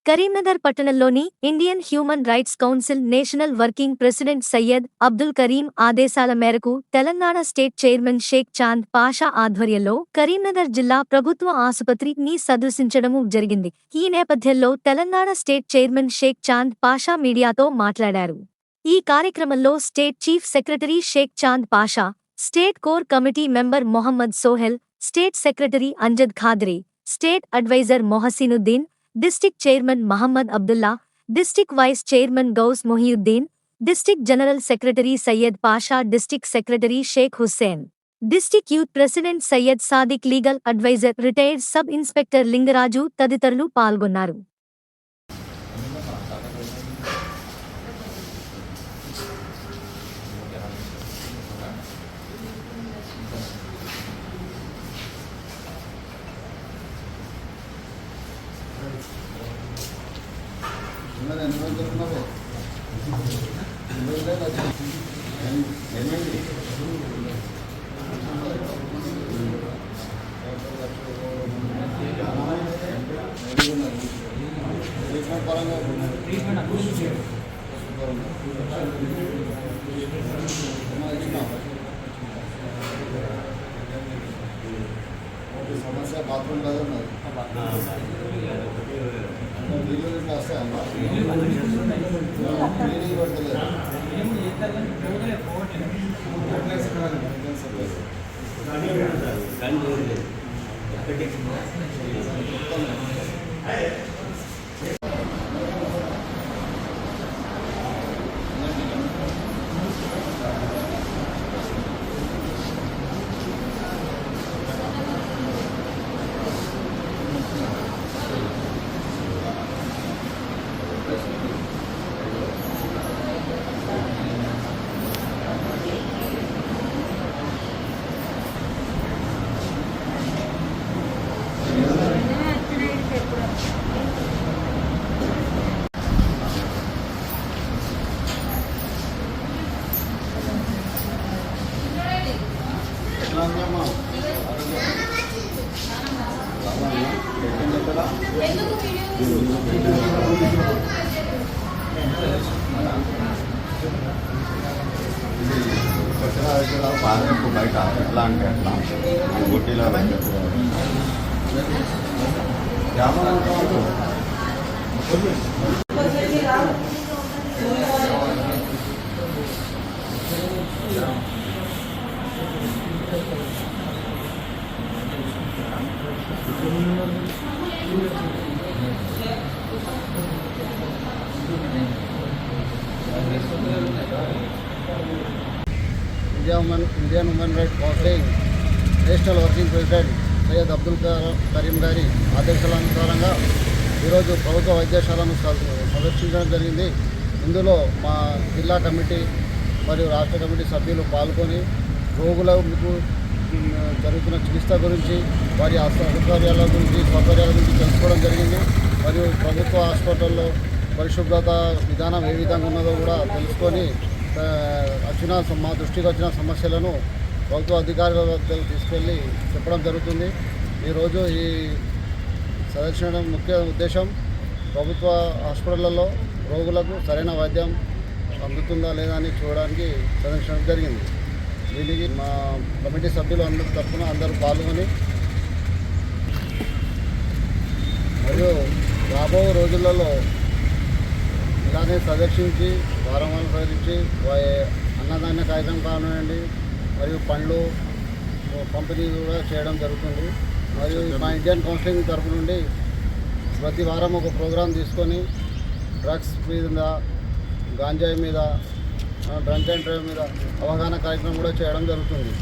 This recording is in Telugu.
కరీంనగర్ పట్టణంలోని Indian human rights council national working president Syed Abdul Karim ఆదేశాల మేరకు తెలంగాణ స్టేట్ చైర్మన్ షేక్ చాంద్ పాషా ఆధ్వర్యంలో కరీంనగర్ జిల్లా ప్రభుత్వ ఆసుపత్రిని సందర్శించడం జరిగింది. ఈ నేపథ్యంలో తెలంగాణ స్టేట్ చైర్మన్ షేక్ చాంద్ పాషా మీడియాతో మాట్లాడారు. ఈ కార్యక్రమంలో state chief secretary Sheikh Chand Pasha, state core committee member Mohammed Sohail, state secretary Amjad Khadri, state adviser Mohsinuddin, district chairman Mohammed Abdullah, district vice chairman Ghouse Mohiuddin, district general secretary Syed Pasha, district secretary Shaik Hussain, district youth president Syed Sadiq, legal adviser retired sub inspector Lingaraju తదితరులు పాల్గొన్నారు. సమస్య బాత్రూమ్ కదా ఉన్నది పాలకు బయట ఎట్లా అంటే అట్లా గుడ్డిలో Indian human rights council national working president Syed Abdul Karim గారి ఆదేశానుసారంగా ఈరోజు ప్రభుత్వ వైద్యశాలను సందర్శించడం జరిగింది. ఇందులో మా జిల్లా కమిటీ మరియు రాష్ట్ర కమిటీ సభ్యులు పాల్గొని రోగులకు జరుగుతున్న చికిత్స గురించి, వారి సౌకర్యాల గురించి తెలుసుకోవడం జరిగింది. మరియు ప్రభుత్వ హాస్పిటల్లో పరిశుభ్రత విధానం ఏ విధంగా ఉన్నదో కూడా తెలుసుకొని మా దృష్టికి వచ్చిన సమస్యలను ప్రభుత్వ అధికారుల వద్దకు తీసుకెళ్ళి చెప్పడం జరుగుతుంది. ఈరోజు ఈ సందర్శన ముఖ్య ఉద్దేశం ప్రభుత్వ హాస్పిటళ్లలో రోగులకు సరైన వైద్యం అందుతుందా లేదా అని చూడడానికి సందర్శించడం జరిగింది. దీనికి మా కమిటీ సభ్యులు అందరి తరఫున అందరూ పాల్గొని మరియు రాబో రోజులలో ఇలానే సందర్శించి వారమాలు ప్రకటించి అన్నదాన కార్యక్రమం కానివ్వండి మరియు పండ్లు పంపిణీ కూడా చేయడం జరుగుతుంది. మరియు మా ఇండియన్ కౌన్సిలింగ్ తరఫు నుండి ప్రతి వారం ఒక ప్రోగ్రాం తీసుకొని డ్రగ్స్ మీద, గాంజాయి మీద, డ్రంక్ అండ్ డ్రైవ్ మీద అవగాహన కార్యక్రమం కూడా చేయడం జరుగుతుంది.